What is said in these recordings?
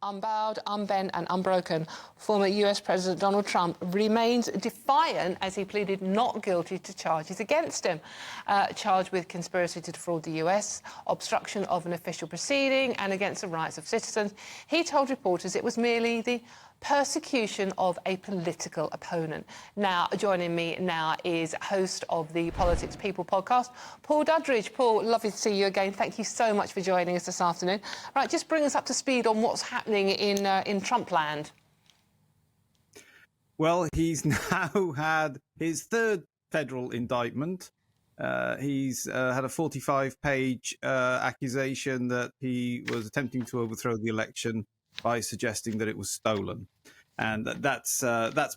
Unbowed, unbent and unbroken, former US President Donald Trump remains defiant as he pleaded not guilty to charges against him. Charged with conspiracy to defraud the US, obstruction of an official proceeding and against the rights of citizens. He told reporters it was merely the persecution of a political opponent. Now, joining me now is host of the Politics People podcast, Paul Duddridge. Paul, lovely to see you again. Thank you so much for joining us this afternoon. Right, just bring us up to speed on what's happening in Trump land. Well, he's now had his third federal indictment. He's had a 45-page accusation that he was attempting to overthrow the election by suggesting that it was stolen. And that's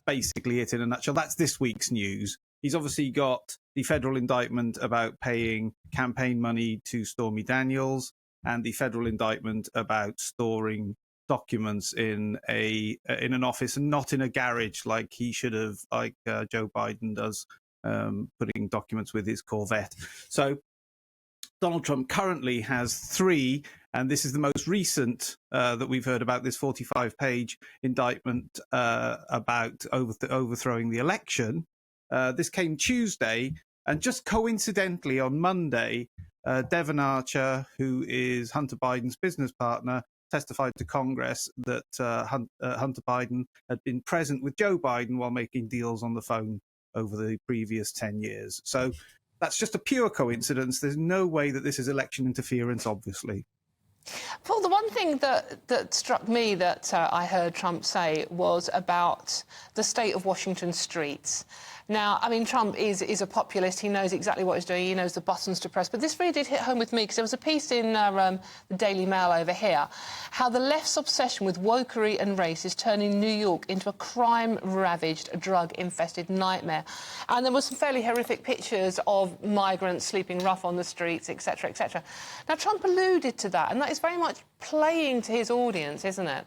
basically it in a nutshell. That's this week's news. He's obviously got the federal indictment about paying campaign money to Stormy Daniels and the federal indictment about storing documents in an office and not in a garage like he should have, like Joe Biden does, putting documents with his Corvette. So Donald Trump currently has three, and this is the most recent that we've heard about, this 45-page indictment about overthrowing the election. This came Tuesday, and just coincidentally on Monday, Devon Archer, who is Hunter Biden's business partner, testified to Congress that Hunter Biden had been present with Joe Biden while making deals on the phone over the previous 10 years. So that's just a pure coincidence. There's no way that this is election interference, obviously. Paul, the one thing that struck me that I heard Trump say was about the state of Washington streets. Now, I mean, Trump is a populist. He knows exactly what he's doing. He knows the buttons to press. But this really did hit home with me because there was a piece in the Daily Mail over here, how the left's obsession with wokery and race is turning New York into a crime-ravaged, drug-infested nightmare. And there were some fairly horrific pictures of migrants sleeping rough on the streets, etc., etc. Now, Trump alluded to that, and that is very much playing to his audience, isn't it?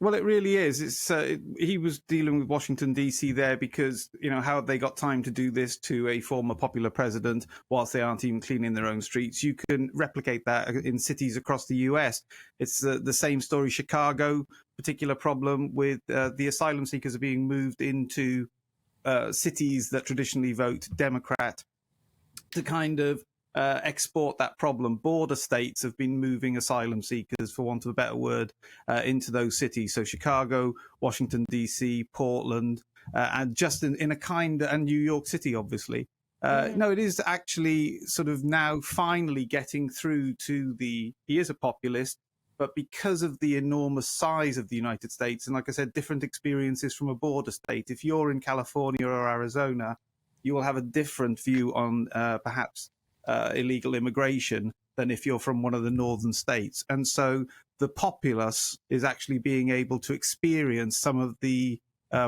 Well, it really is. He was dealing with Washington, D.C. there because, you know, how have they got time to do this to a former popular president whilst they aren't even cleaning their own streets? You can replicate that in cities across the U.S. It's the same story. Chicago, particular problem with the asylum seekers are being moved into cities that traditionally vote Democrat to kind of export that problem. Border states have been moving asylum seekers, for want of a better word, into those cities. So Chicago, Washington, D.C., Portland, and just in a kind, and New York City, obviously. No, it is actually sort of now finally getting through to he is a populist, but because of the enormous size of the United States, and like I said, different experiences from a border state. If you're in California or Arizona, you will have a different view on perhaps illegal immigration than if you're from one of the northern states. And so the populace is actually being able to experience some of the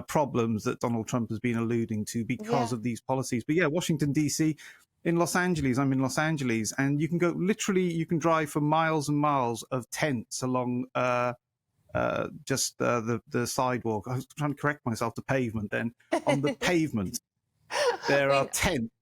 problems that Donald Trump has been alluding to because of these policies. But yeah, Washington, D.C., in Los Angeles, I'm in Los Angeles, and you can go literally, you can drive for miles and miles of tents along just the sidewalk. I was trying to correct myself, the pavement then. On the pavement, there are tents.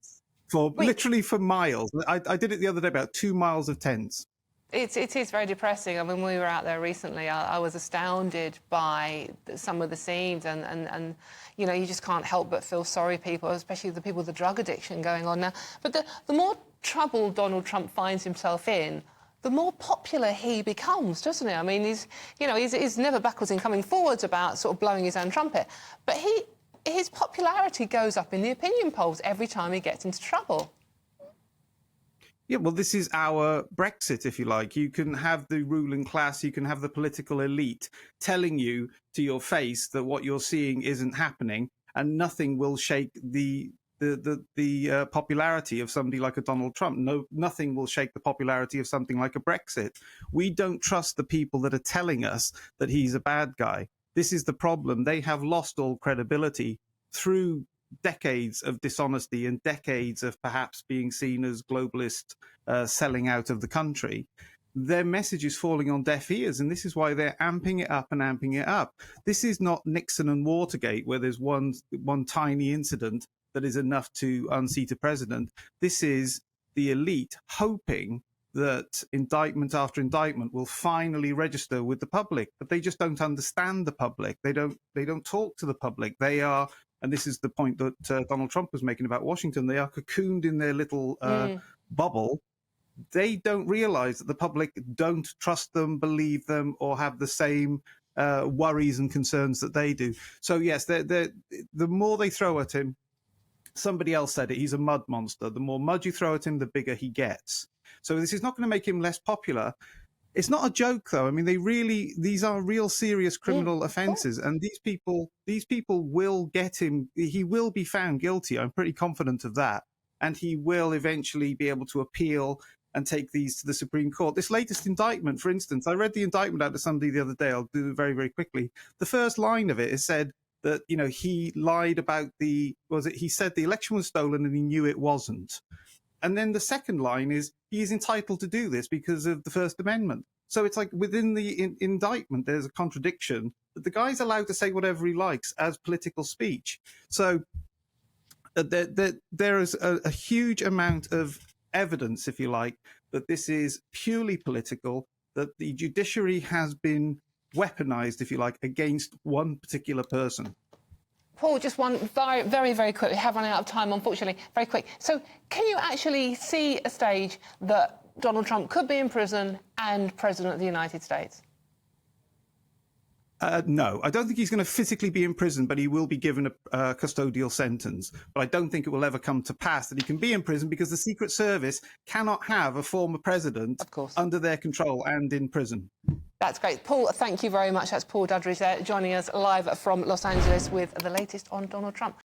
Literally for miles. I did it the other day, about 2 miles of tents. It is very depressing. I mean, when we were out there recently, I was astounded by some of the scenes and you know, you just can't help but feel sorry people, especially the people with the drug addiction going on now. But the more trouble Donald Trump finds himself in, the more popular he becomes, doesn't he? I mean, he's never backwards in coming forwards about sort of blowing his own trumpet. But his popularity goes up in the opinion polls every time he gets into trouble. Yeah, well, this is our Brexit, if you like. You can have the ruling class, you can have the political elite telling you to your face that what you're seeing isn't happening, and nothing will shake the popularity of somebody like a Donald Trump. Nothing will shake the popularity of something like a Brexit. We don't trust the people that are telling us that he's a bad guy. This is the problem. They have lost all credibility through decades of dishonesty and decades of perhaps being seen as globalist selling out of the country. Their message is falling on deaf ears, and this is why they're amping it up and amping it up. This is not Nixon and Watergate, where there's one tiny incident that is enough to unseat a president. This is the elite hoping that indictment after indictment will finally register with the public, but they just don't understand the public. They don't talk to the public. They are, and this is the point that Donald Trump was making about Washington, they are cocooned in their little bubble. They don't realize that the public don't trust them, believe them, or have the same worries and concerns that they do. So yes, the more they throw at him, somebody else said it, he's a mud monster. The more mud you throw at him, the bigger he gets. So this is not going to make him less popular. It's not a joke, though. I mean, these are real serious criminal offences, and these people will get him. He will be found guilty. I'm pretty confident of that. And he will eventually be able to appeal and take these to the Supreme Court. This latest indictment, for instance, I read the indictment out to somebody the other day. I'll do it very, very quickly. The first line of it is said that, you know, he lied about he said the election was stolen and he knew it wasn't. And then the second line is he is entitled to do this because of the First Amendment. So it's like within the indictment, there's a contradiction that the guy's allowed to say whatever he likes as political speech. So there is a huge amount of evidence, if you like, that this is purely political, that the judiciary has been weaponized, if you like, against one particular person. Paul, just one very, very quick. We have run out of time, unfortunately. Very quick. So can you actually see a stage that Donald Trump could be in prison and President of the United States? No, I don't think he's going to physically be in prison, but he will be given a custodial sentence. But I don't think it will ever come to pass that he can be in prison because the Secret Service cannot have a former president under their control and in prison. That's great. Paul, thank you very much. That's Paul Duddridge there, joining us live from Los Angeles with the latest on Donald Trump.